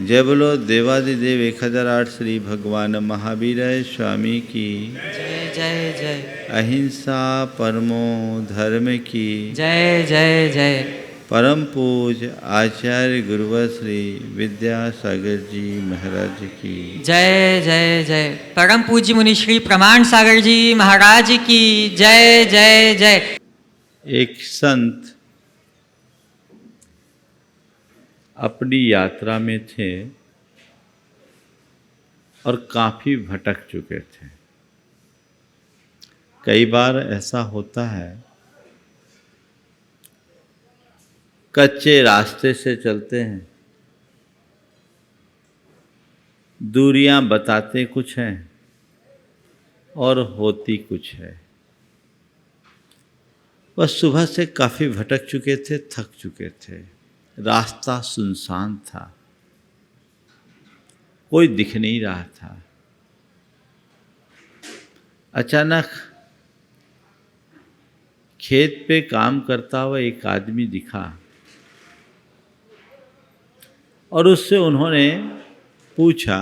जय बोलो देवादिदेव 1008 श्री भगवान महावीर स्वामी की जय जय जय। अहिंसा परमो धर्म की जय जय जय। परम पूज आचार्य गुरुवर श्री विद्यासागर जी महाराज की जय जय जय। परम पूज्य मुनि श्री प्रमाण सागर जी महाराज की जय जय जय। एक संत अपनी यात्रा में थे और काफ़ी भटक चुके थे। कई बार ऐसा होता है, कच्चे रास्ते से चलते हैं, दूरियां बताते कुछ हैं और होती कुछ है। बस सुबह से काफ़ी भटक चुके थे, थक चुके थे, रास्ता सुनसान था, कोई दिख नहीं रहा था। अचानक खेत पे काम करता हुआ एक आदमी दिखा और उससे उन्होंने पूछा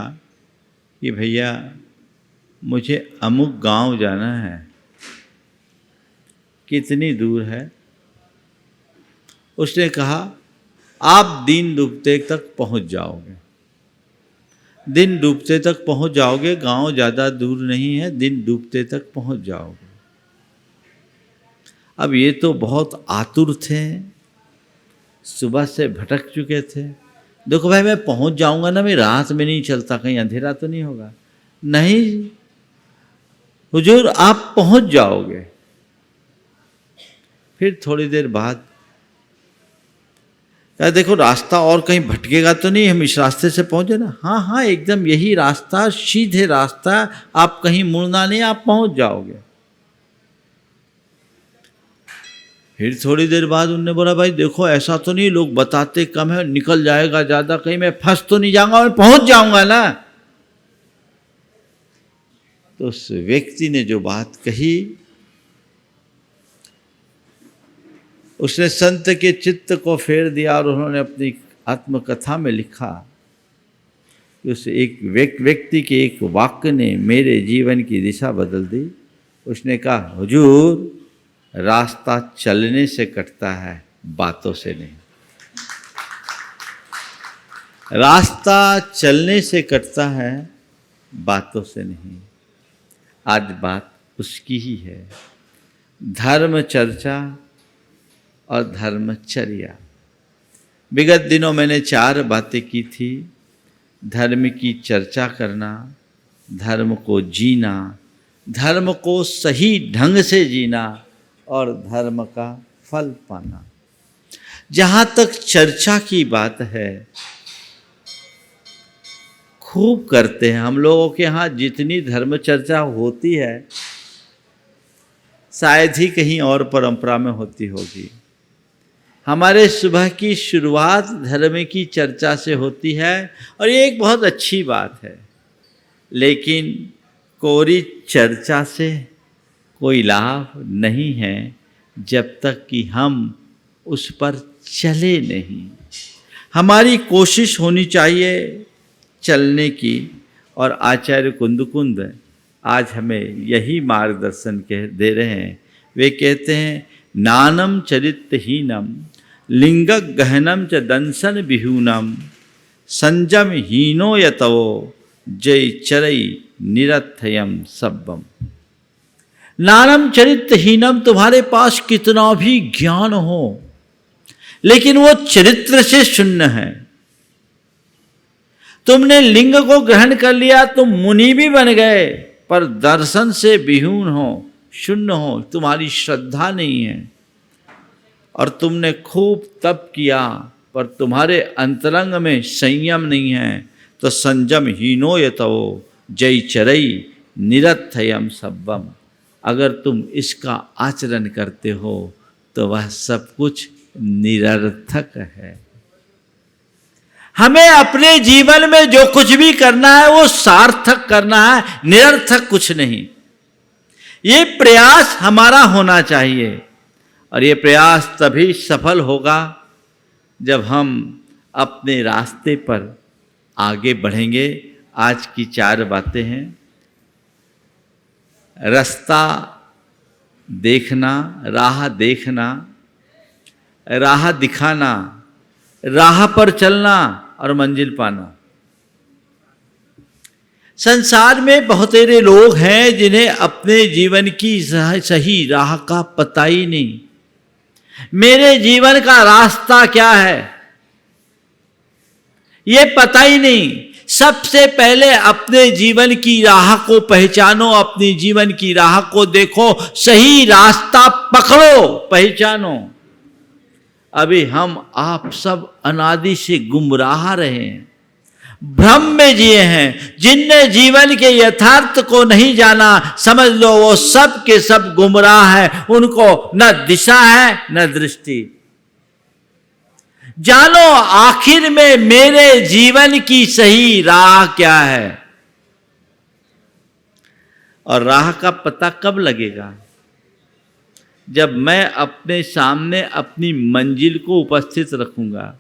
कि भैया मुझे अमुक गांव जाना है, कितनी दूर है? उसने कहा आप दिन डूबते तक पहुंच जाओगे। दिन डूबते तक पहुंच जाओगे, गांव ज़्यादा दूर नहीं है, दिन डूबते तक पहुंच जाओगे। अब ये तो बहुत आतुर थे, सुबह से भटक चुके थे। देखो भाई मैं पहुंच जाऊंगा ना, मैं रात में नहीं चलता, कहीं अंधेरा तो नहीं होगा। नहीं हुजूर आप पहुंच जाओगे। फिर थोड़ी देर बाद क्या देखो रास्ता और कहीं भटकेगा तो नहीं, हम इस रास्ते से पहुंचे ना? हाँ हाँ एकदम यही रास्ता, सीधे रास्ता, आप कहीं मुड़ना नहीं, आप पहुंच जाओगे। फिर थोड़ी देर बाद उनने बोला भाई देखो ऐसा तो नहीं, लोग बताते कम है, निकल जाएगा ज़्यादा, कहीं मैं फंस तो नहीं जाऊंगा, मैं पहुंच जाऊंगा ना। तो उस व्यक्ति ने जो बात कही उसने संत के चित्त को फेर दिया और उन्होंने अपनी आत्मकथा में लिखा कि उस एक व्यक्ति के एक वाक्य ने मेरे जीवन की दिशा बदल दी। उसने कहा हुजूर रास्ता चलने से कटता है, बातों से नहीं। रास्ता चलने से कटता है, बातों से नहीं। आज बात उसकी ही है, धर्म चर्चा और धर्मचर्या। विगत दिनों मैंने 4 बातें की थी। धर्म की चर्चा करना, धर्म को जीना, धर्म को सही ढंग से जीना और धर्म का फल पाना। जहाँ तक चर्चा की बात है, खूब करते हैं हम लोगों के यहाँ। जितनी धर्म चर्चा होती है शायद ही कहीं और परंपरा में होती होगी। हमारे सुबह की शुरुआत धर्म की चर्चा से होती है और ये एक बहुत अच्छी बात है, लेकिन कोरी चर्चा से कोई लाभ नहीं है जब तक कि हम उस पर चले नहीं। हमारी कोशिश होनी चाहिए चलने की, और आचार्य कुंदकुंद आज हमें यही मार्गदर्शन दे रहे हैं। वे कहते हैं नानम चरित्रहीनम लिंग गहनम च दंसन विहूनम संजम हीनो यतवो जय चरई निरथयम सब्बम। नानम चरित्रहीनम, तुम्हारे पास कितना भी ज्ञान हो लेकिन वो चरित्र से शून्य है। तुमने लिंग को ग्रहण कर लिया, तुम मुनि भी बन गए, पर दर्शन से विहून हो, शून्य हो, तुम्हारी श्रद्धा नहीं है। और तुमने खूब तप किया पर तुम्हारे अंतरंग में संयम नहीं है, तो संयम हीनो यतवो जय चरई निरथयम सब्बम। अगर तुम इसका आचरण करते हो तो वह सब कुछ निरर्थक है। हमें अपने जीवन में जो कुछ भी करना है वो सार्थक करना है, निरर्थक कुछ नहीं। ये प्रयास हमारा होना चाहिए और ये प्रयास तभी सफल होगा जब हम अपने रास्ते पर आगे बढ़ेंगे। आज की 4 बातें हैं। रास्ता देखना, राह देखना, राह दिखाना, राह पर चलना और मंजिल पाना। संसार में बहुत सारे लोग हैं जिन्हें अपने जीवन की सही राह का पता ही नहीं। मेरे जीवन का रास्ता क्या है ये पता ही नहीं। सबसे पहले अपने जीवन की राह को पहचानो, अपनी जीवन की राह को देखो, सही रास्ता पकड़ो, पहचानो। अभी हम आप सब अनादि से गुमराह रहे हैं, भ्रम में जिए हैं। जिनने जीवन के यथार्थ को नहीं जाना, समझ लो वो सब के सब गुमराह है। उनको न दिशा है न दृष्टि। जानो आखिर में मेरे जीवन की सही राह क्या है। और राह का पता कब लगेगा? जब मैं अपने सामने अपनी मंजिल को उपस्थित रखूंगा।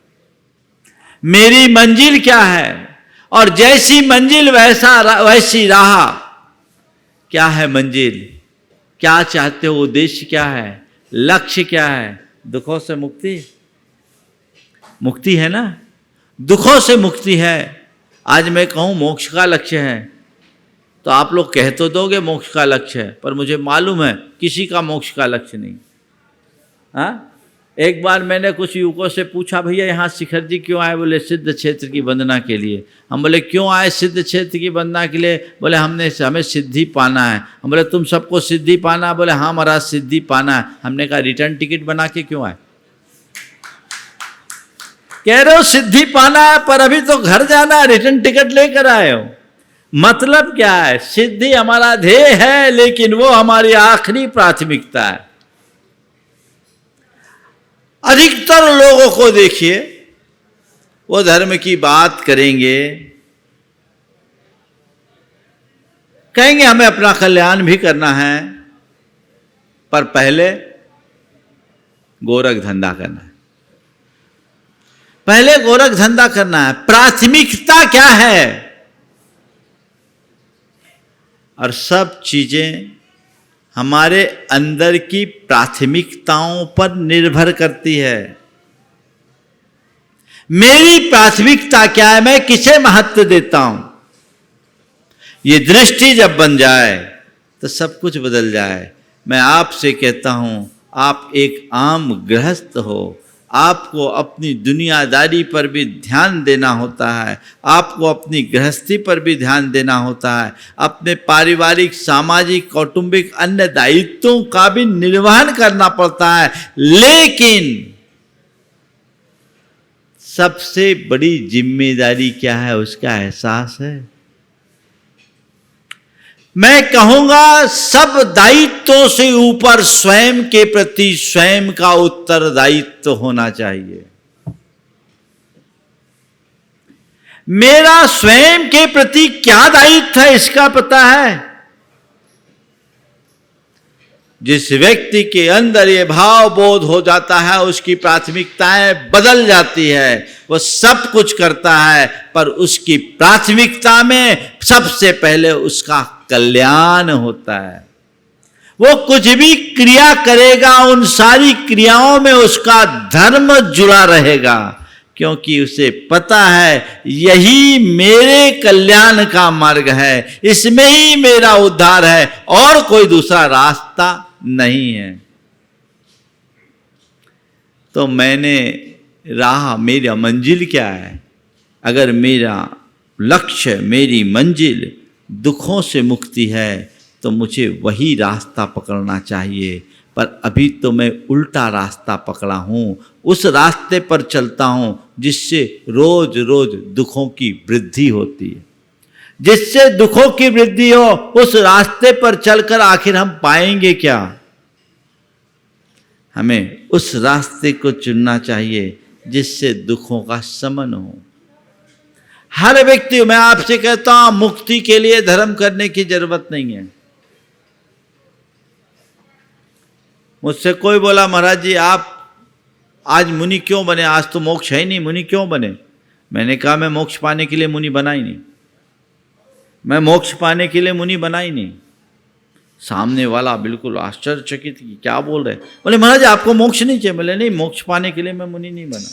मेरी मंजिल क्या है और जैसी मंजिल वैसी राह। क्या है मंजिल? क्या चाहते हो? उद्देश्य क्या है? लक्ष्य क्या है? दुखों से मुक्ति, मुक्ति है ना, दुखों से मुक्ति है। आज मैं कहूं मोक्ष का लक्ष्य है तो आप लोग कह तो दोगे मोक्ष का लक्ष्य है, पर मुझे मालूम है किसी का मोक्ष का लक्ष्य नहीं। हाँ, एक बार मैंने कुछ युवकों से पूछा, भैया यहाँ शिखर जी क्यों आए? बोले सिद्ध क्षेत्र की वंदना के लिए। हम बोले क्यों आए सिद्ध क्षेत्र की वंदना के लिए? बोले हमें सिद्धि पाना है। हम बोले तुम सबको सिद्धि पाना? बोले हाँ महाराज सिद्धि पाना है। हमने कहा रिटर्न टिकट बना के क्यों आए? कह रहे हो सिद्धि पाना है पर अभी तो घर जाना है, रिटर्न टिकट लेकर आए हो। मतलब क्या है? सिद्धि हमारा ध्येय है लेकिन वो हमारी आखिरी प्राथमिकता है। अधिकतर लोगों को देखिए, वो धर्म की बात करेंगे, कहेंगे हमें अपना कल्याण भी करना है, पर पहले गोरख धंधा करना है। पहले गोरख धंधा करना है। प्राथमिकता क्या है? और सब चीजें हमारे अंदर की प्राथमिकताओं पर निर्भर करती है। मेरी प्राथमिकता क्या है? मैं किसे महत्व देता हूं? ये दृष्टि जब बन जाए तो सब कुछ बदल जाए। मैं आपसे कहता हूं, आप एक आम गृहस्थ हो, आपको अपनी दुनियादारी पर भी ध्यान देना होता है, आपको अपनी गृहस्थी पर भी ध्यान देना होता है, अपने पारिवारिक, सामाजिक, कौटुंबिक अन्य दायित्वों का भी निर्वहन करना पड़ता है। लेकिन सबसे बड़ी जिम्मेदारी क्या है? उसका एहसास है। मैं कहूंगा सब दायित्वों से ऊपर स्वयं के प्रति स्वयं का उत्तरदायित्व होना चाहिए। मेरा स्वयं के प्रति क्या दायित्व है इसका पता है। जिस व्यक्ति के अंदर ये भाव बोध हो जाता है, उसकी प्राथमिकताएं बदल जाती है। वो सब कुछ करता है पर उसकी प्राथमिकता में सबसे पहले उसका कल्याण होता है। वो कुछ भी क्रिया करेगा, उन सारी क्रियाओं में उसका धर्म जुड़ा रहेगा, क्योंकि उसे पता है यही मेरे कल्याण का मार्ग है, इसमें ही मेरा उद्धार है और कोई दूसरा रास्ता नहीं है। तो मैंने राह, मेरा मंजिल क्या है? अगर मेरा लक्ष्य, मेरी मंजिल दुखों से मुक्ति है तो मुझे वही रास्ता पकड़ना चाहिए। पर अभी तो मैं उल्टा रास्ता पकड़ा हूं, उस रास्ते पर चलता हूं जिससे रोज रोज दुखों की वृद्धि होती है। जिससे दुखों की वृद्धि हो, उस रास्ते पर चलकर आखिर हम पाएंगे क्या? हमें उस रास्ते को चुनना चाहिए जिससे दुखों का शमन हो। हर व्यक्ति, मैं आपसे कहता हूं, मुक्ति के लिए धर्म करने की जरूरत नहीं है। मुझसे कोई बोला महाराज जी आप आज मुनि क्यों बने? आज तो मोक्ष है ही नहीं, मुनि क्यों बने? मैंने कहा मैं मोक्ष पाने के लिए मुनि बना ही नहीं, मैं मोक्ष पाने के लिए मुनि बना ही नहीं। सामने वाला बिल्कुल आश्चर्यचकित कि क्या बोल रहे। बोले महाराज आपको मोक्ष नहीं चाहिए? बोले नहीं, मोक्ष पाने के लिए मैं मुनि नहीं बना।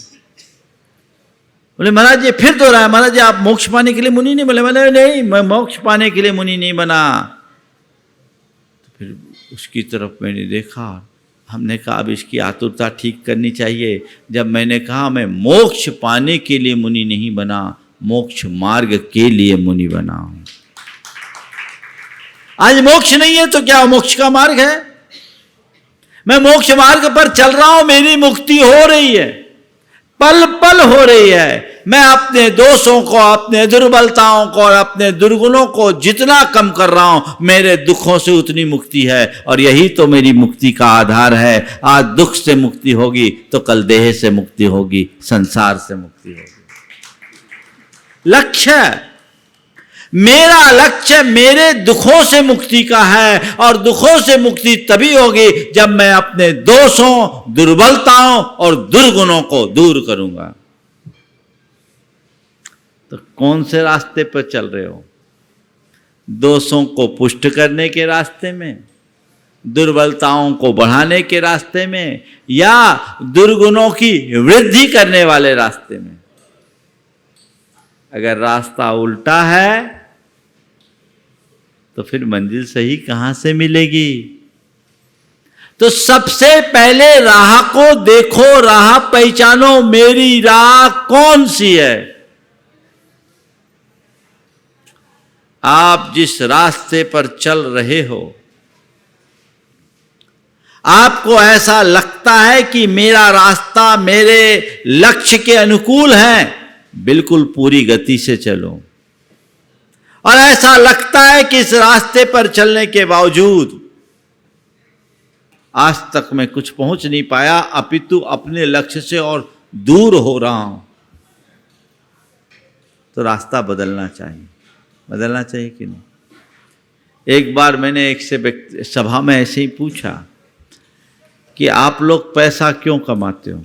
बोले महाराज ये फिर दोहराया, महाराज जी आप मोक्ष पाने के लिए मुनि नहीं? बोले मैंने नहीं, मैं मोक्ष पाने के लिए मुनि नहीं बना। तो फिर उसकी तरफ मैंने देखा, हमने कहा अब इसकी आतुरता ठीक करनी चाहिए। जब मैंने कहा मैं मोक्ष पाने के लिए मुनि नहीं बना, मोक्ष मार्ग के लिए मुनि बना हूं। आज मोक्ष नहीं है तो क्या मोक्ष का मार्ग है? मैं मोक्ष मार्ग पर चल रहा हूं, मेरी मुक्ति हो रही है, पल पल हो रही है। मैं अपने दोषों को, अपने दुर्बलताओं को और अपने दुर्गुणों को जितना कम कर रहा हूं, मेरे दुखों से उतनी मुक्ति है। और यही तो मेरी मुक्ति का आधार है। आज दुख से मुक्ति होगी तो कल देह से मुक्ति होगी, संसार से मुक्ति होगी। लक्ष्य, मेरा लक्ष्य मेरे दुखों से मुक्ति का है। और दुखों से मुक्ति तभी होगी जब मैं अपने दोषों, दुर्बलताओं और दुर्गुणों को दूर करूंगा। तो कौन से रास्ते पर चल रहे हो? दोषों को पुष्ट करने के रास्ते में, दुर्बलताओं को बढ़ाने के रास्ते में, या दुर्गुणों की वृद्धि करने वाले रास्ते में? अगर रास्ता उल्टा है तो फिर मंजिल सही कहां से मिलेगी? तो सबसे पहले राह को देखो, राह पहचानो, मेरी राह कौन सी है। आप जिस रास्ते पर चल रहे हो, आपको ऐसा लगता है कि मेरा रास्ता मेरे लक्ष्य के अनुकूल है, बिल्कुल पूरी गति से चलो। और ऐसा लगता है कि इस रास्ते पर चलने के बावजूद आज तक मैं कुछ पहुंच नहीं पाया, अपितु अपने लक्ष्य से और दूर हो रहा हूं, तो रास्ता बदलना चाहिए। बदलना चाहिए कि नहीं? एक बार मैंने एक से सभा में ऐसे ही पूछा कि आप लोग पैसा क्यों कमाते हो?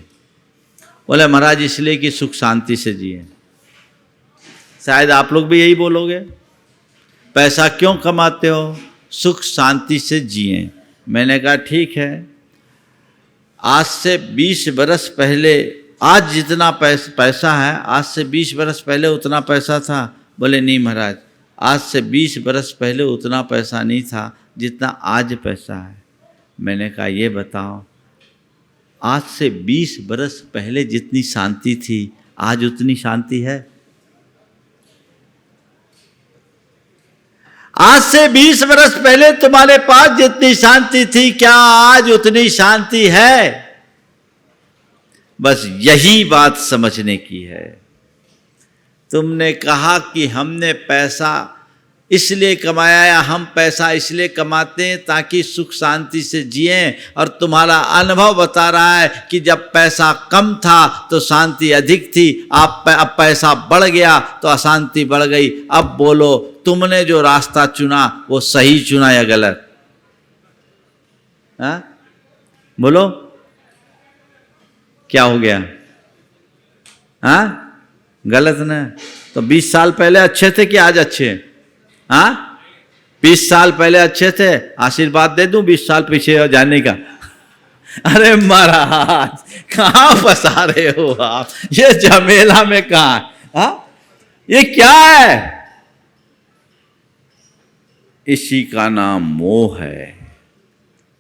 बोले महाराज इसलिए कि सुख शांति से जिए। शायद आप लोग भी यही बोलोगे, पैसा क्यों कमाते हो? सुख शांति से जिए। मैंने कहा ठीक है, आज से 20 बरस पहले, आज जितना पैसा है आज से 20 बरस पहले उतना पैसा था? बोले नहीं महाराज, आज से 20 बरस पहले उतना पैसा नहीं था जितना आज पैसा है। मैंने कहा ये बताओ, आज से 20 बरस पहले जितनी शांति थी आज उतनी शांति है? आज से 20 बरस पहले तुम्हारे पास जितनी शांति थी, क्या आज उतनी शांति है? बस यही बात समझने की है। तुमने कहा कि हमने पैसा इसलिए कमाया, या हम पैसा इसलिए कमाते हैं ताकि सुख शांति से जिएं, और तुम्हारा अनुभव बता रहा है कि जब पैसा कम था तो शांति अधिक थी, अब पैसा बढ़ गया तो अशांति बढ़ गई। अब बोलो तुमने जो रास्ता चुना वो सही चुना या गलत? हाँ बोलो क्या हो गया? हाँ गलत ना? तो 20 साल पहले अच्छे थे कि आज अच्छे? हाँ 20 साल पहले अच्छे थे, आशीर्वाद दे दूं 20 साल पीछे जाने का? अरे महाराज कहाँ फंसा रहे हो आप, ये झमेला में कहाँ? हाँ ये क्या है? इसी का नाम मोह है,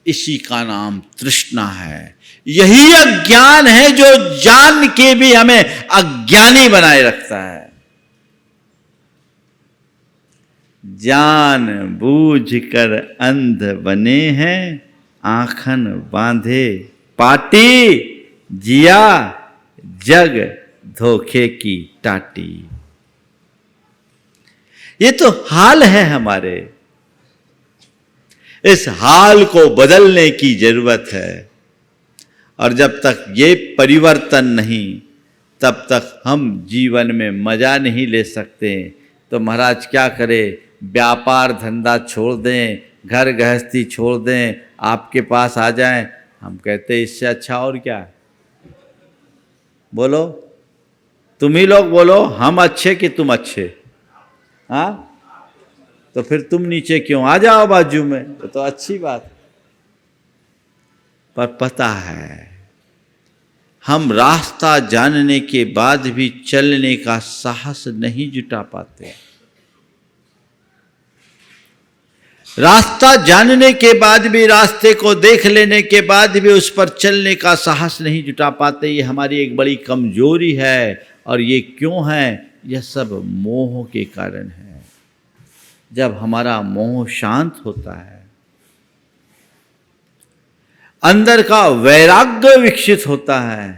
इसी का नाम तृष्णा है। यही अज्ञान है जो जान के भी हमें अज्ञानी बनाए रखता है। जान बूझ कर अंध बने हैं, आंखन बांधे पाटी, जिया जग धोखे की टाटी। ये तो हाल है हमारे, इस हाल को बदलने की जरूरत है। और जब तक ये परिवर्तन नहीं, तब तक हम जीवन में मजा नहीं ले सकते। तो महाराज क्या करें? व्यापार धंधा छोड़ दें, घर गृहस्थी छोड़ दें, आपके पास आ जाएं। हम कहते हैं इससे अच्छा और क्या है? बोलो तुम ही लोग बोलो हम अच्छे कि तुम अच्छे, हाँ, तो फिर तुम नीचे क्यों, आ जाओ बाजू में, तो अच्छी बात। पर पता है हम रास्ता जानने के बाद भी चलने का साहस नहीं जुटा पाते। रास्ता जानने के बाद भी, रास्ते को देख लेने के बाद भी उस पर चलने का साहस नहीं जुटा पाते। ये हमारी एक बड़ी कमजोरी है। और ये क्यों है? यह सब मोह के कारण है। जब हमारा मोह शांत होता है, अंदर का वैराग्य विकसित होता है,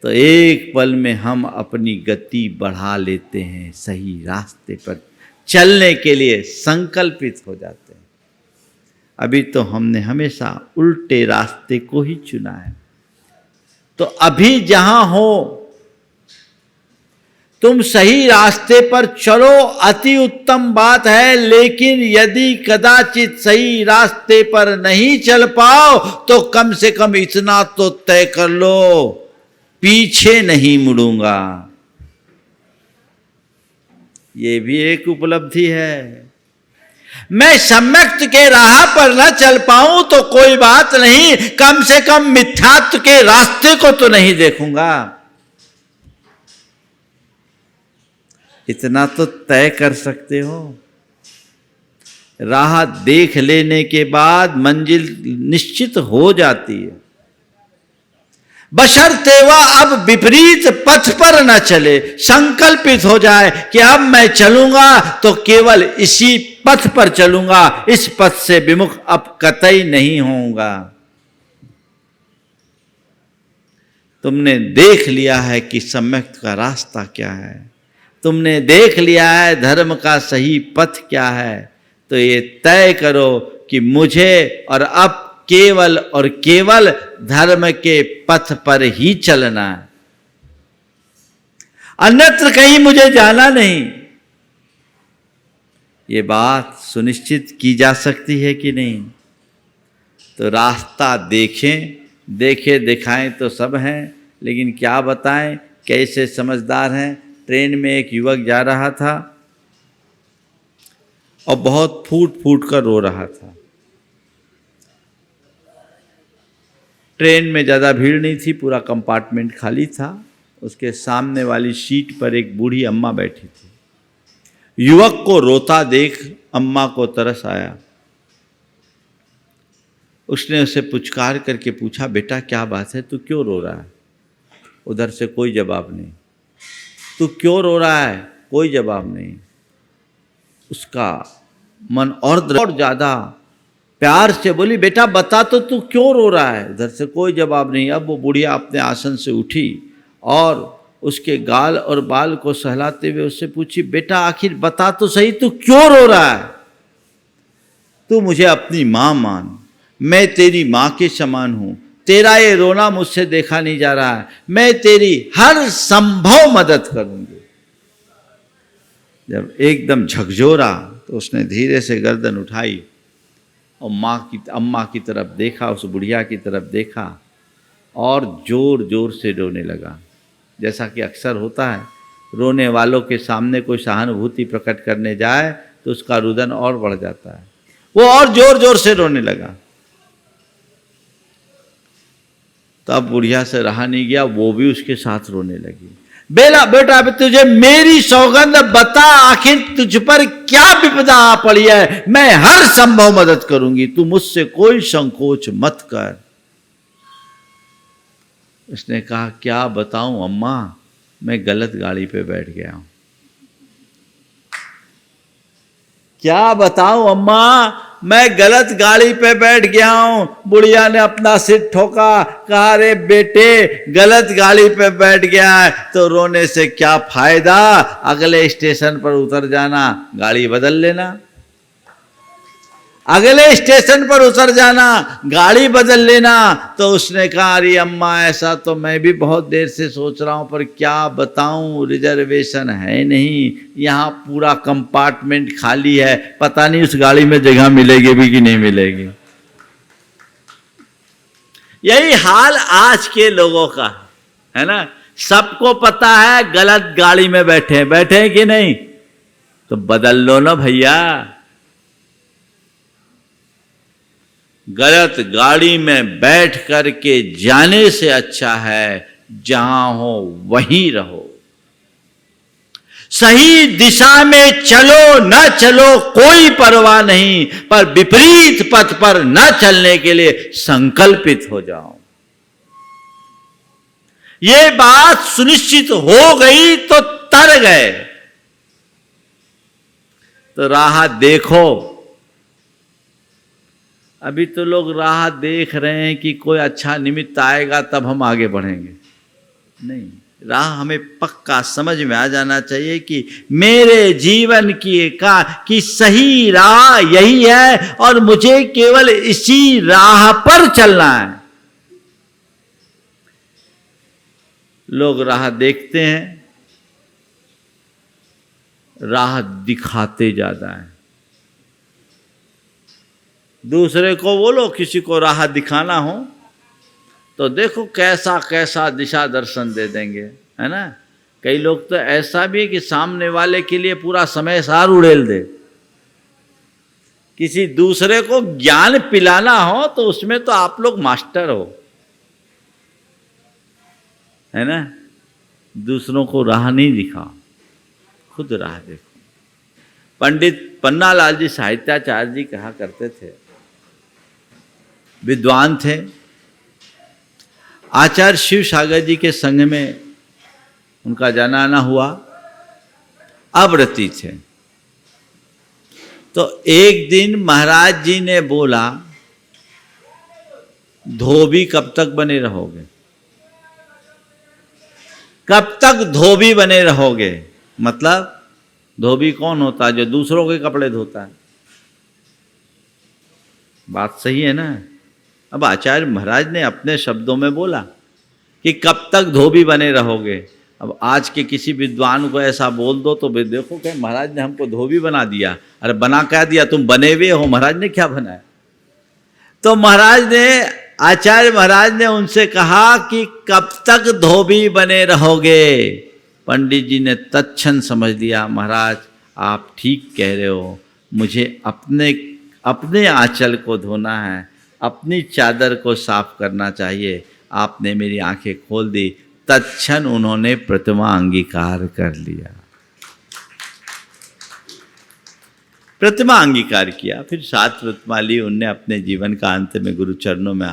तो एक पल में हम अपनी गति बढ़ा लेते हैं, सही रास्ते पर चलने के लिए संकल्पित हो जाते हैं। अभी तो हमने हमेशा उल्टे रास्ते को ही चुना है। तो अभी जहां हो तुम सही रास्ते पर चलो, अति उत्तम बात है। लेकिन यदि कदाचित सही रास्ते पर नहीं चल पाओ तो कम से कम इतना तो तय कर लो, पीछे नहीं मुड़ूंगा। ये भी एक उपलब्धि है। मैं सम्यक्त के राह पर न चल पाऊं तो कोई बात नहीं, कम से कम मिथ्यात्व के रास्ते को तो नहीं देखूंगा। इतना तो तय कर सकते हो। राह देख लेने के बाद मंजिल निश्चित हो जाती है, बशर्ते वह अब विपरीत पथ पर न चले। संकल्पित हो जाए कि अब मैं चलूंगा तो केवल इसी पथ पर चलूंगा, इस पथ से विमुख अब कतई नहीं होऊंगा। तुमने देख लिया है कि सम्यक का रास्ता क्या है, तुमने देख लिया है धर्म का सही पथ क्या है, तो ये तय करो कि मुझे और अब केवल और केवल धर्म के पथ पर ही चलना है, अन्यत्र कहीं मुझे जाना नहीं। ये बात सुनिश्चित की जा सकती है कि नहीं? तो रास्ता देखें, देखे दिखाएं तो सब हैं, लेकिन क्या बताएं कैसे समझदार हैं। ट्रेन में एक युवक जा रहा था और बहुत फूट फूट कर रो रहा था। ट्रेन में ज़्यादा भीड़ नहीं थी, पूरा कंपार्टमेंट खाली था। उसके सामने वाली सीट पर एक बूढ़ी अम्मा बैठी थी। युवक को रोता देख अम्मा को तरस आया। उसने उसे पुचकार करके पूछा, बेटा क्या बात है, तू क्यों रो रहा है? उधर से कोई जवाब नहीं। तू क्यों रो रहा है? कोई जवाब नहीं। उसका मन और ज़्यादा प्यार से बोली, बेटा बता तो तू क्यों रो रहा है? उधर से कोई जवाब नहीं। अब वो बुढ़िया अपने आसन से उठी और उसके गाल और बाल को सहलाते हुए उससे पूछी, बेटा आखिर बता तो सही, तू क्यों रो रहा है? तू मुझे अपनी माँ मान, मैं तेरी माँ के समान हूँ, तेरा ये रोना मुझसे देखा नहीं जा रहा है, मैं तेरी हर संभव मदद करूँगी। जब एकदम झकझोरा तो उसने धीरे से गर्दन उठाई और अम्मा की तरफ देखा, उस बुढ़िया की तरफ देखा और जोर जोर से रोने लगा। जैसा कि अक्सर होता है, रोने वालों के सामने कोई सहानुभूति प्रकट करने जाए तो उसका रुदन और बढ़ जाता है। वो और जोर जोर से रोने लगा। तब बुढ़िया से रहा नहीं गया, वो भी उसके साथ रोने लगी। बेटा अब तुझे मेरी सौगंध बता, आखिर तुझ पर क्या विपदा आ पड़ी है, मैं हर संभव मदद करूंगी, तू मुझसे कोई संकोच मत कर। उसने कहा, क्या बताऊं अम्मा, मैं गलत गाड़ी पे बैठ गया हूं। क्या बताऊं अम्मा, मैं गलत गाड़ी पे बैठ गया हूं। बुढ़िया ने अपना सिर ठोका, कहा, रे बेटे गलत गाड़ी पे बैठ गया है तो रोने से क्या फायदा, अगले स्टेशन पर उतर जाना, गाड़ी बदल लेना। अगले स्टेशन पर उतर जाना, गाड़ी बदल लेना। तो उसने कहा, अरे अम्मा ऐसा तो मैं भी बहुत देर से सोच रहा हूं, पर क्या बताऊं, रिजर्वेशन है नहीं, यहाँ पूरा कंपार्टमेंट खाली है, पता नहीं उस गाड़ी में जगह मिलेगी भी कि नहीं मिलेगी। यही हाल आज के लोगों का है ना। सबको पता है गलत गाड़ी में बैठे हैं कि नहीं, तो बदल लो ना भैया। गलत गाड़ी में बैठ करके जाने से अच्छा है जहां हो वहीं रहो। सही दिशा में चलो न चलो कोई परवाह नहीं, पर विपरीत पथ पर न चलने के लिए संकल्पित हो जाओ। ये बात सुनिश्चित हो गई तो तर गए। तो राह देखो। अभी तो लोग राह देख रहे हैं कि कोई अच्छा निमित्त आएगा तब हम आगे बढ़ेंगे। नहीं, राह हमें पक्का समझ में आ जाना चाहिए कि मेरे जीवन की सही राह यही है और मुझे केवल इसी राह पर चलना है। लोग राह देखते हैं, राह दिखाते ज्यादा है। दूसरे को बोलो किसी को राह दिखाना हो तो देखो कैसा कैसा दिशा दर्शन दे देंगे, है ना। कई लोग तो ऐसा भी है कि सामने वाले के लिए पूरा समय सार उड़ेल दे। किसी दूसरे को ज्ञान पिलाना हो तो उसमें तो आप लोग मास्टर हो, है ना। दूसरों को राह नहीं दिखाओ, खुद राह देखो। पंडित पन्नालाल जी साहित्याचार्य जी कहा करते थे, विद्वान थे, आचार्य शिव सागर जी के संग में उनका जाना आना हुआ, अव्रती थे। तो एक दिन महाराज जी ने बोला, धोबी कब तक बने रहोगे, कब तक धोबी बने रहोगे। मतलब धोबी कौन होता है, जो दूसरों के कपड़े धोता है। बात सही है ना। अब आचार्य महाराज ने अपने शब्दों में बोला कि कब तक धोबी बने रहोगे। अब आज के किसी विद्वान को ऐसा बोल दो तो वे देखो कि महाराज ने हमको धोबी बना दिया। अरे बना क्या दिया, तुम बने हुए हो, महाराज ने क्या बनाया। तो आचार्य महाराज ने उनसे कहा कि कब तक धोबी बने रहोगे। पंडित जी ने तत्क्षण समझ लिया, महाराज आप ठीक कह रहे हो, मुझे अपने आंचल को धोना है, अपनी चादर को साफ करना चाहिए। आपने मेरी आंखें खोल दी। तत्क्षण उन्होंने प्रतिमा अंगीकार कर लिया, प्रतिमा अंगीकार किया। फिर 7 प्रतिमा ली, उनने अपने जीवन का अंत में गुरु चरणों में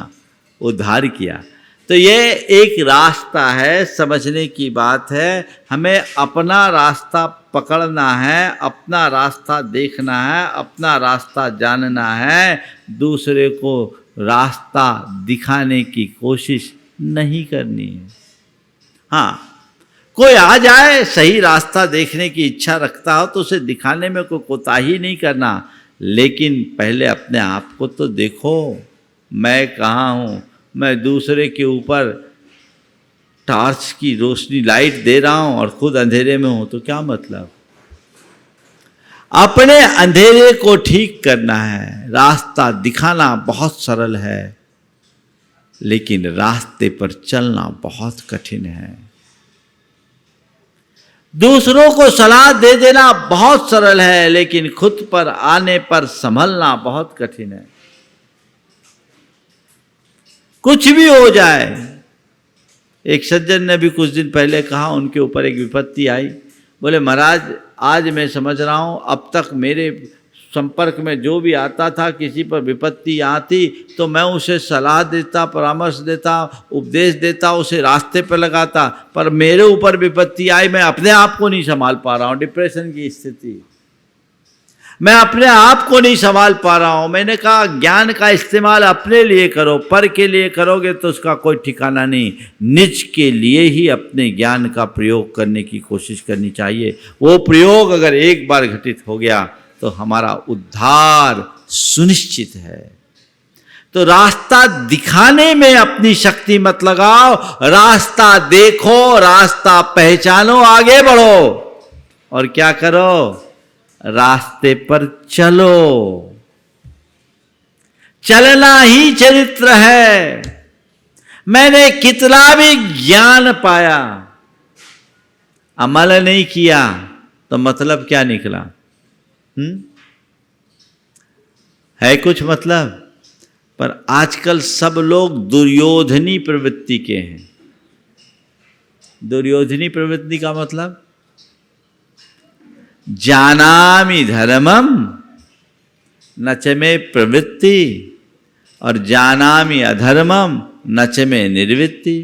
उद्धार किया। तो ये एक रास्ता है, समझने की बात है। हमें अपना रास्ता पकड़ना है, अपना रास्ता देखना है, अपना रास्ता जानना है। दूसरे को रास्ता दिखाने की कोशिश नहीं करनी है। हाँ, कोई आ जाए सही रास्ता देखने की इच्छा रखता हो तो उसे दिखाने में कोई कोताही नहीं करना, लेकिन पहले अपने आप को तो देखो, मैं कहाँ हूँ। मैं दूसरे के ऊपर टार्च की रोशनी लाइट दे रहा हूँ और खुद अंधेरे में हूँ, तो क्या मतलब। अपने अंधेरे को ठीक करना है। रास्ता दिखाना बहुत सरल है, लेकिन रास्ते पर चलना बहुत कठिन है। दूसरों को सलाह दे देना बहुत सरल है, लेकिन खुद पर आने पर संभलना बहुत कठिन है। कुछ भी हो जाए। एक सज्जन ने भी कुछ दिन पहले कहा, उनके ऊपर एक विपत्ति आई। बोले महाराज आज मैं समझ रहा हूँ, अब तक मेरे संपर्क में जो भी आता था, किसी पर विपत्ति आती तो मैं उसे सलाह देता, परामर्श देता, उपदेश देता, उसे रास्ते पर लगाता, पर मेरे ऊपर विपत्ति आई, मैं अपने आप को नहीं संभाल पा रहा हूँ। डिप्रेशन की स्थिति, मैं अपने आप को नहीं संभाल पा रहा हूँ। मैंने कहा ज्ञान का इस्तेमाल अपने लिए करो, पर के लिए करोगे तो उसका कोई ठिकाना नहीं। निज के लिए ही अपने ज्ञान का प्रयोग करने की कोशिश करनी चाहिए। वो प्रयोग अगर एक बार घटित हो गया तो हमारा उद्धार सुनिश्चित है। तो रास्ता दिखाने में अपनी शक्ति मत लगाओ, रास्ता देखो, रास्ता पहचानो, आगे बढ़ो और क्या करो, रास्ते पर चलो। चलना ही चरित्र है। मैंने कितना भी ज्ञान पाया, अमल नहीं किया तो मतलब क्या निकला? है कुछ मतलब? पर आजकल सब लोग दुर्योधनी प्रवृत्ति के हैं। दुर्योधनी प्रवृत्ति का मतलब जानामि धर्मम न च मे प्रवृत्ति और जानामि अधर्मम न च मे निर्वृत्ति।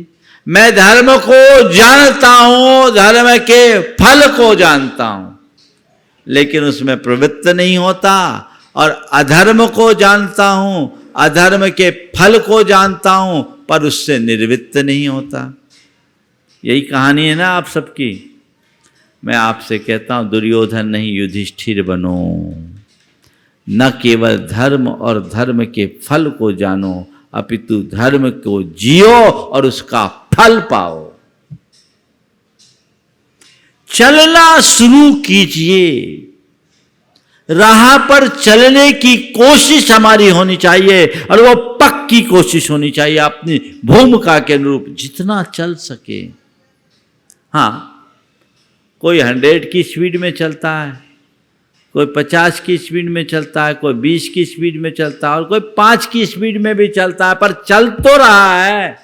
मैं धर्म को जानता हूं, धर्म के फल को जानता हूं, लेकिन उसमें प्रवृत्त नहीं होता, और अधर्म को जानता हूं, अधर्म के फल को जानता हूं, पर उससे निर्वृत्त नहीं होता। यही कहानी है ना आप सबकी। मैं आपसे कहता हूं दुर्योधन नहीं युधिष्ठिर बनो, न केवल धर्म और धर्म के फल को जानो, अपितु धर्म को जियो और उसका फल पाओ। चलना शुरू कीजिए, राह पर चलने की कोशिश हमारी होनी चाहिए, और वो पक्की कोशिश होनी चाहिए अपनी भूमिका के अनुरूप, जितना चल सके। हाँ, कोई 100 की स्पीड में चलता है, कोई 50 की स्पीड में चलता है, कोई 20 की स्पीड में चलता है, और कोई 5 की स्पीड में भी चलता है, पर चल तो रहा है।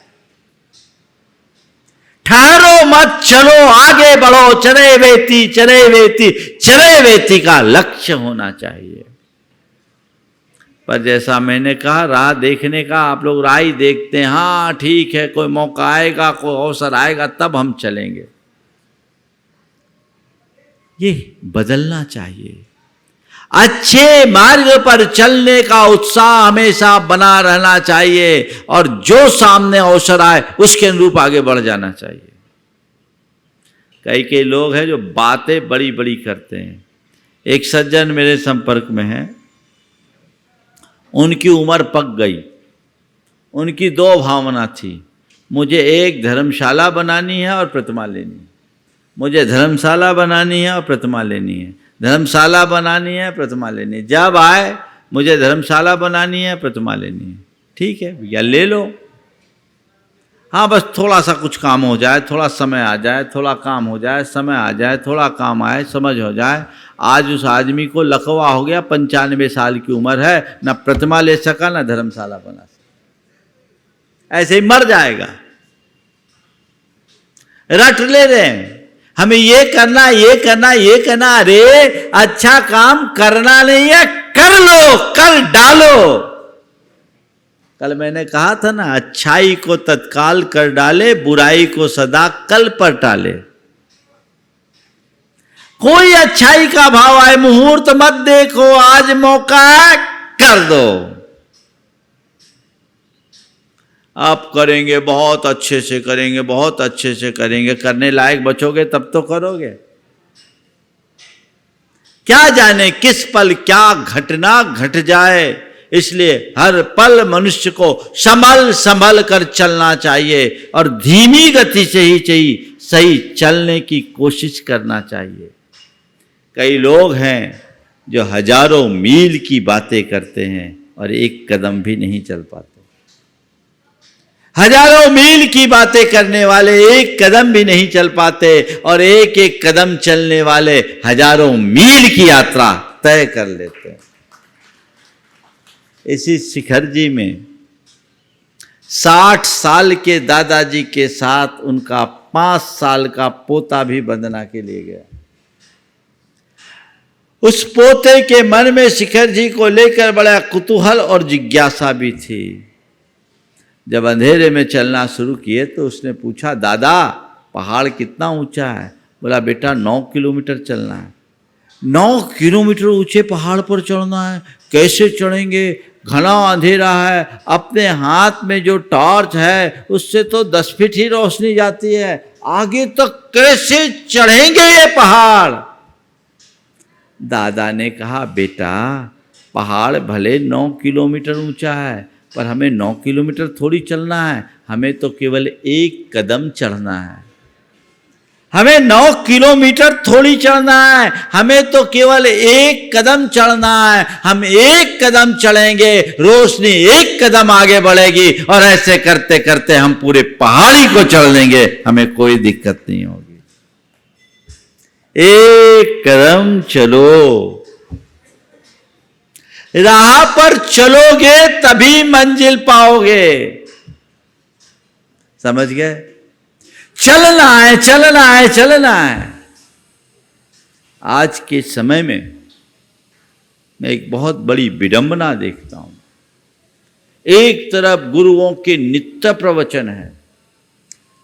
ठहरो मत, चलो, आगे बढ़ो, चले वेती चले वेती चले वेती का लक्ष्य होना चाहिए। पर जैसा मैंने कहा, राह देखने का आप लोग राह ही देखते हैं। हाँ ठीक है, कोई मौका आएगा, कोई अवसर आएगा, तब हम चलेंगे। ये बदलना चाहिए। अच्छे मार्ग पर चलने का उत्साह हमेशा बना रहना चाहिए, और जो सामने अवसर आए उसके अनुरूप आगे बढ़ जाना चाहिए। कई लोग हैं जो बातें बड़ी बड़ी करते हैं। एक सज्जन मेरे संपर्क में हैं, उनकी उम्र पक गई, उनकी 2 भावना थी, मुझे एक धर्मशाला बनानी है और प्रतिमा लेनी है। मुझे धर्मशाला बनानी है और प्रतिमा लेनी है, धर्मशाला बनानी है, प्रतिमा लेनी है। जब आए मुझे धर्मशाला बनानी है, प्रतिमा लेनी है। ठीक है भैया, ले लो। हाँ, बस थोड़ा सा कुछ काम हो जाए, थोड़ा समय आ जाए, थोड़ा काम हो जाए, समय आ जाए, थोड़ा काम आए, समझ हो जाए। आज उस आदमी को लकवा हो गया, 95 साल की उम्र है, न प्रतिमा ले सका, न धर्मशाला बना सका, ऐसे ही मर जाएगा। रट ले रहे हैं हमें ये करना, ये करना, ये करना। अरे अच्छा काम करना नहीं है, कर लो, कर डालो। कल मैंने कहा था ना, अच्छाई को तत्काल कर डाले, बुराई को सदा कल पर टाले। कोई अच्छाई का भाव आए, मुहूर्त मत देखो, आज मौका है, कर दो। आप करेंगे, बहुत अच्छे से करेंगे, बहुत अच्छे से करेंगे, करने लायक बचोगे तब तो करोगे। क्या जाने किस पल क्या घटना घट जाए, इसलिए हर पल मनुष्य को संभल संभल कर चलना चाहिए, और धीमी गति से ही सही चलने की कोशिश करना चाहिए। कई लोग हैं जो हजारों मील की बातें करते हैं और एक कदम भी नहीं चल पाते। हजारों मील की बातें करने वाले एक कदम भी नहीं चल पाते, और एक एक कदम चलने वाले हजारों मील की यात्रा तय कर लेते हैं। इसी शिखर जी में 60 साल के दादाजी के साथ उनका 5 साल का पोता भी वंदना के लिए गया। उस पोते के मन में शिखर जी को लेकर बड़ा कुतूहल और जिज्ञासा भी थी। जब अंधेरे में चलना शुरू किए तो उसने पूछा, दादा पहाड़ कितना ऊंचा है? बोला, बेटा 9 किलोमीटर चलना है। 9 किलोमीटर ऊंचे पहाड़ पर चढ़ना है, कैसे चढ़ेंगे? घना अंधेरा है, अपने हाथ में जो टॉर्च है उससे तो 10 फीट ही रोशनी जाती है, आगे तक कैसे चढ़ेंगे ये पहाड़? दादा ने कहा, बेटा पहाड़ भले 9 किलोमीटर ऊंचा है, पर हमें 9 किलोमीटर थोड़ी चलना है, हमें तो केवल 1 कदम चढ़ना है। हमें 9 किलोमीटर थोड़ी चढ़ना है, हमें तो केवल 1 कदम चढ़ना है। हम 1 कदम चढ़ेंगे, रोशनी 1 कदम आगे बढ़ेगी, और ऐसे करते करते हम पूरे पहाड़ी को चढ़ लेंगे, हमें कोई दिक्कत नहीं होगी। एक कदम चलो, राह पर चलोगे तभी मंजिल पाओगे। समझ गए? चलना है, चलना है, चलना है। आज के समय में मैं एक बहुत बड़ी विडंबना देखता हूं। एक तरफ गुरुओं के नित्य प्रवचन है,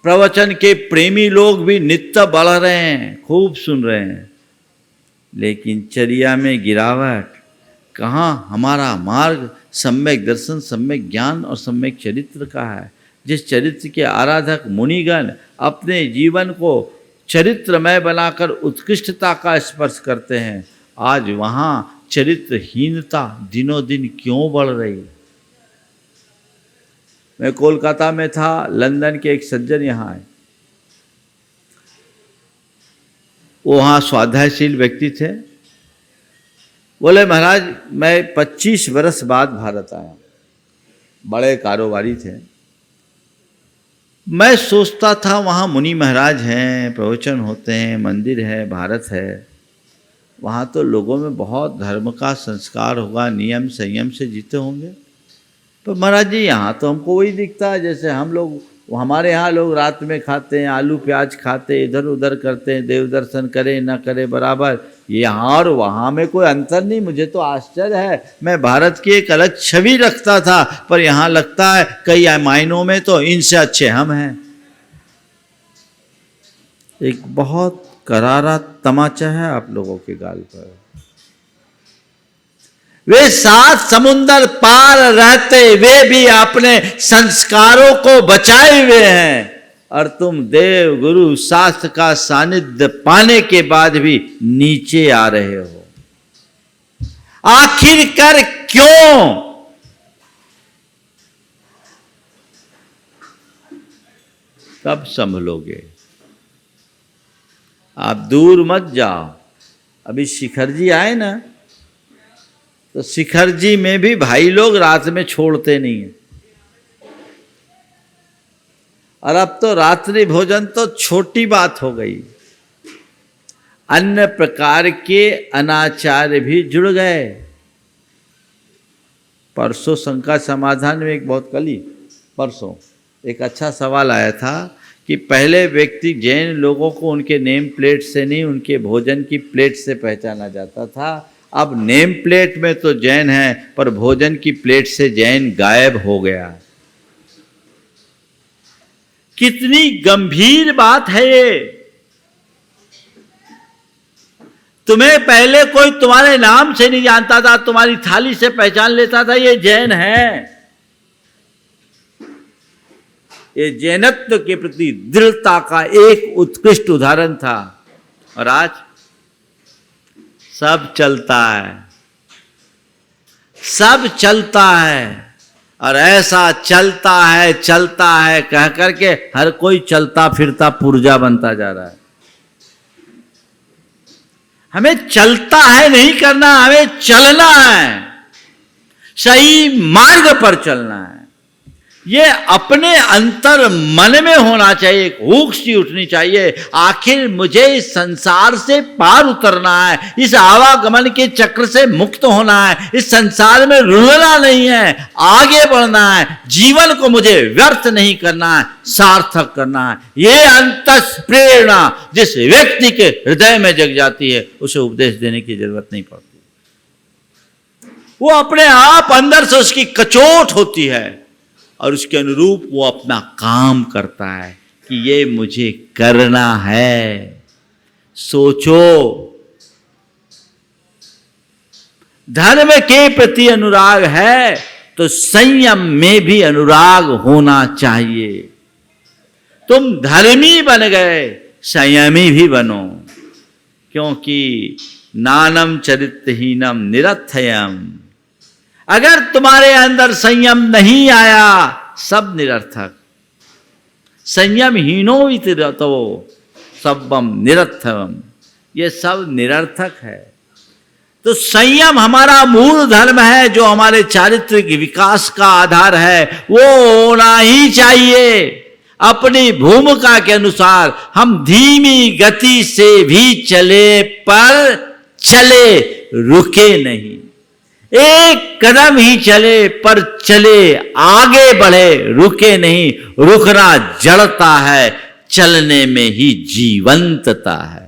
प्रवचन के प्रेमी लोग भी नित्य बढ़ रहे हैं, खूब सुन रहे हैं, लेकिन चर्या में गिरावट। कहाँ हमारा मार्ग सम्यक दर्शन, सम्यक ज्ञान और सम्यक चरित्र का है। जिस चरित्र के आराधक मुनिगण अपने जीवन को चरित्रमय बनाकर उत्कृष्टता का स्पर्श करते हैं, आज वहाँ चरित्रहीनता दिनों दिन क्यों बढ़ रही। मैं कोलकाता में था, लंदन के एक सज्जन यहाँ आए, वो वहाँ स्वाध्यायशील व्यक्ति थे। बोले महाराज मैं 25 वर्ष बाद भारत आया, बड़े कारोबारी थे। मैं सोचता था वहाँ मुनि महाराज हैं, प्रवचन होते हैं, मंदिर है, भारत है, वहाँ तो लोगों में बहुत धर्म का संस्कार होगा, नियम संयम से जीते होंगे। पर महाराज जी यहाँ तो हमको वही दिखता है जैसे हम लोग, हमारे यहाँ लोग रात में खाते हैं, आलू प्याज खाते, इधर उधर करते हैं, देव दर्शन करें ना करें बराबर। यहाँ और वहाँ में कोई अंतर नहीं। मुझे तो आश्चर्य है, मैं भारत की एक अलग छवि रखता था, पर यहाँ लगता है कई मायनों में तो इनसे अच्छे हम हैं। एक बहुत करारा तमाचा है आप लोगों के गाल पर। वे 7 समुंदर पार रहते, वे भी अपने संस्कारों को बचाए हुए हैं, और तुम देव गुरु शास्त्र का सानिध्य पाने के बाद भी नीचे आ रहे हो। आखिरकार क्यों? कब संभलोगे? आप दूर मत जाओ। अभी शिखर जी आए ना, तो शिखर जी में भी भाई लोग रात में छोड़ते नहीं है, और अब तो रात्रि भोजन तो छोटी बात हो गई। अन्य प्रकार के अनाचार भी जुड़ गए। परसों शंका समाधान में एक बहुत परसों एक अच्छा सवाल आया था कि पहले व्यक्ति जैन लोगों को उनके नेम प्लेट से नहीं, उनके भोजन की प्लेट से पहचाना जाता था। अब नेम प्लेट में तो जैन है, पर भोजन की प्लेट से जैन गायब हो गया। कितनी गंभीर बात है ये। तुम्हें पहले कोई तुम्हारे नाम से नहीं जानता था, तुम्हारी थाली से पहचान लेता था ये जैन है। ये जैनत्व के प्रति दृढ़ता का एक उत्कृष्ट उदाहरण था। और आज सब चलता है, सब चलता है, और ऐसा चलता है कह करके हर कोई चलता फिरता पुर्जा बनता जा रहा है। हमें चलता है नहीं करना, हमें चलना है, सही मार्ग पर चलना है। ये अपने अंतर मन में होना चाहिए, एक हुक सी उठनी चाहिए। आखिर मुझे इस संसार से पार उतरना है, इस आवागमन के चक्र से मुक्त होना है, इस संसार में रुलना नहीं है, आगे बढ़ना है। जीवन को मुझे व्यर्थ नहीं करना है, सार्थक करना है। ये अंतस प्रेरणा जिस व्यक्ति के हृदय में जग जाती है, उसे उपदेश देने की जरूरत नहीं पड़ती। वो अपने आप अंदर से उसकी कचोट होती है, और उसके अनुरूप वो अपना काम करता है कि ये मुझे करना है। सोचो, धर्म के प्रति अनुराग है तो संयम में भी अनुराग होना चाहिए। तुम धर्मी बन गए, संयमी भी बनो, क्योंकि नानम चरित्रहीनम निरर्थयम। अगर तुम्हारे अंदर संयम नहीं आया, सब निरर्थक। संयम हीनो इतिरतो सबम निरर्थम, ये सब निरर्थक है। तो संयम हमारा मूल धर्म है, जो हमारे चारित्रिक विकास का आधार है, वो होना ही चाहिए। अपनी भूमिका के अनुसार हम धीमी गति से भी चले, पर चले, रुके नहीं। एक कदम ही चले पर चले, आगे बढ़े, रुके नहीं। रुकना जड़ता है, चलने में ही जीवंतता है।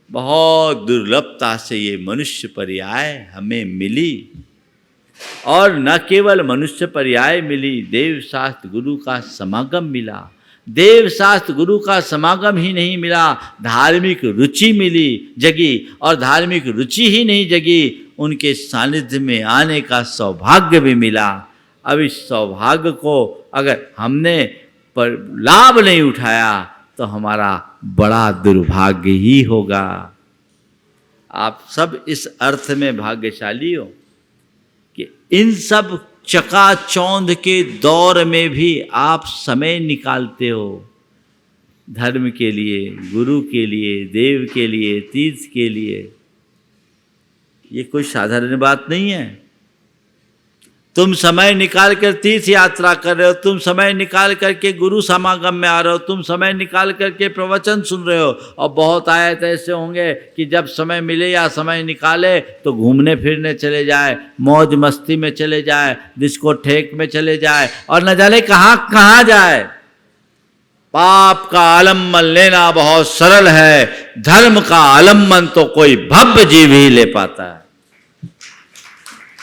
बहुत दुर्लभता से ये मनुष्य पर्याय हमें मिली, और न केवल मनुष्य पर्याय मिली, देव शास्त्र गुरु का समागम मिला। देव शास्त्र गुरु का समागम ही नहीं मिला, धार्मिक रुचि मिली, जगी, और धार्मिक रुचि ही नहीं जगी, उनके सानिध्य में आने का सौभाग्य भी मिला। अब इस सौभाग्य को अगर हमने पर लाभ नहीं उठाया तो हमारा बड़ा दुर्भाग्य ही होगा। आप सब इस अर्थ में भाग्यशाली हो कि इन सब चकाचौंध के दौर में भी आप समय निकालते हो, धर्म के लिए, गुरु के लिए, देव के लिए, तीर्थ के लिए। ये कोई साधारण बात नहीं है। तुम समय निकाल कर तीर्थ यात्रा कर रहे हो, तुम समय निकाल करके गुरु समागम में आ रहे हो, तुम समय निकाल करके प्रवचन सुन रहे हो। और बहुत आयत ऐसे होंगे कि जब समय मिले या समय निकाले तो घूमने फिरने चले जाए, मौज मस्ती में चले जाए, डिस्कोथेक में चले जाए, और न जाने कहाँ कहाँ जाए। पाप का आलम्बन लेना बहुत सरल है, धर्म का आलम्बन तो कोई भव्य जीव ही ले पाता है।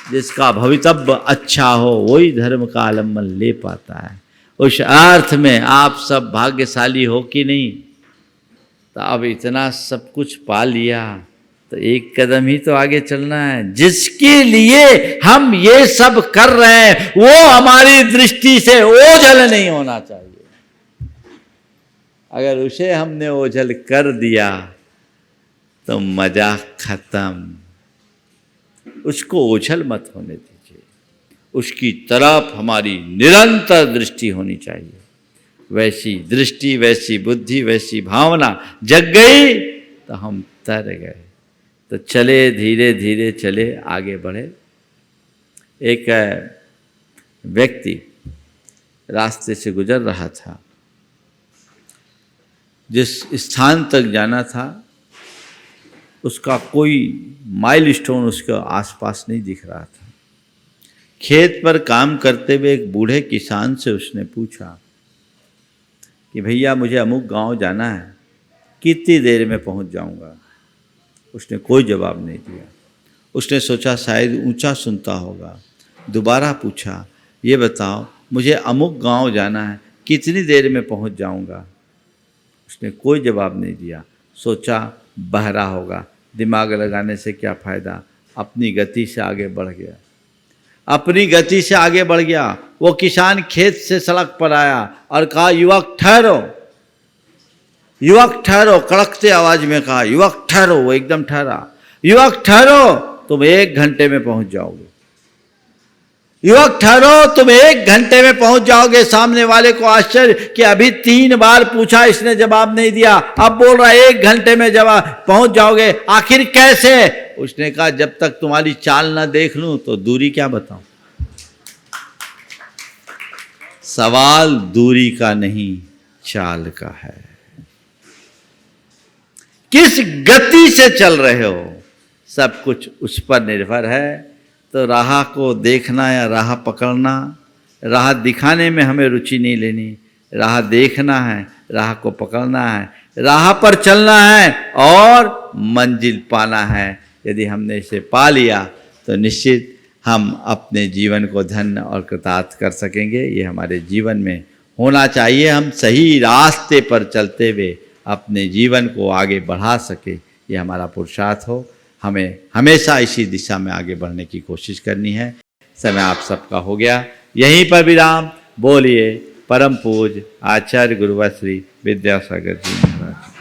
जिसका भवितव्य अच्छा हो वही धर्म का आलम्बन ले पाता है। उस अर्थ में आप सब भाग्यशाली हो कि नहीं? तो अब इतना सब कुछ पा लिया तो एक कदम ही तो आगे चलना है। जिसके लिए हम ये सब कर रहे हैं वो हमारी दृष्टि से ओझल नहीं होना चाहिए। अगर उसे हमने ओझल कर दिया तो मजा खत्म। उसको ओझल मत होने दीजिए, उसकी तरफ हमारी निरंतर दृष्टि होनी चाहिए। वैसी दृष्टि, वैसी बुद्धि, वैसी भावना जग गई तो हम तर गए। तो चले, धीरे धीरे चले, आगे बढ़े। एक व्यक्ति रास्ते से गुजर रहा था, जिस स्थान तक जाना था उसका कोई माइलस्टोन उसके आसपास नहीं दिख रहा था। खेत पर काम करते हुए एक बूढ़े किसान से उसने पूछा कि भैया मुझे अमुक गांव जाना है, कितनी देर में पहुंच जाऊंगा? उसने कोई जवाब नहीं दिया। उसने सोचा शायद ऊंचा सुनता होगा। दोबारा पूछा, ये बताओ मुझे अमुक गांव जाना है, कितनी देर में पहुंच जाऊंगा? उसने कोई जवाब नहीं दिया। सोचा बहरा होगा, दिमाग लगाने से क्या फ़ायदा। अपनी गति से आगे बढ़ गया, अपनी गति से आगे बढ़ गया। वो किसान खेत से सड़क पर आया और कहा, युवक ठहरो, युवक ठहरो। कड़कते आवाज में कहा, युवक ठहरो। वो एकदम ठहरा। युवक ठहरो, तुम 1 घंटे में पहुंच जाओगे। युवक ठहरो, तुम 1 घंटे में पहुंच जाओगे। सामने वाले को आश्चर्य कि अभी 3 बार पूछा, इसने जवाब नहीं दिया, अब बोल रहा है 1 घंटे में जवाब पहुंच जाओगे। आखिर कैसे? उसने कहा, जब तक तुम्हारी चाल ना देख लूं तो दूरी क्या बताऊं। सवाल दूरी का नहीं, चाल का है। किस गति से चल रहे हो, सब कुछ उस पर निर्भर है। तो राह को देखना या राह पकड़ना, राह दिखाने में हमें रुचि नहीं लेनी। राह देखना है, राह को पकड़ना है, राह पर चलना है और मंजिल पाना है। यदि हमने इसे पा लिया तो निश्चित हम अपने जीवन को धन्य और कृतार्थ कर सकेंगे। ये हमारे जीवन में होना चाहिए। हम सही रास्ते पर चलते हुए अपने जीवन को आगे बढ़ा सके, ये हमारा पुरुषार्थ हो। हमें हमेशा इसी दिशा में आगे बढ़ने की कोशिश करनी है। समय आप सबका हो गया, यहीं पर विराम। बोलिए परम पूज्य आचार्य गुरुवर श्री विद्यासागर जी महाराज।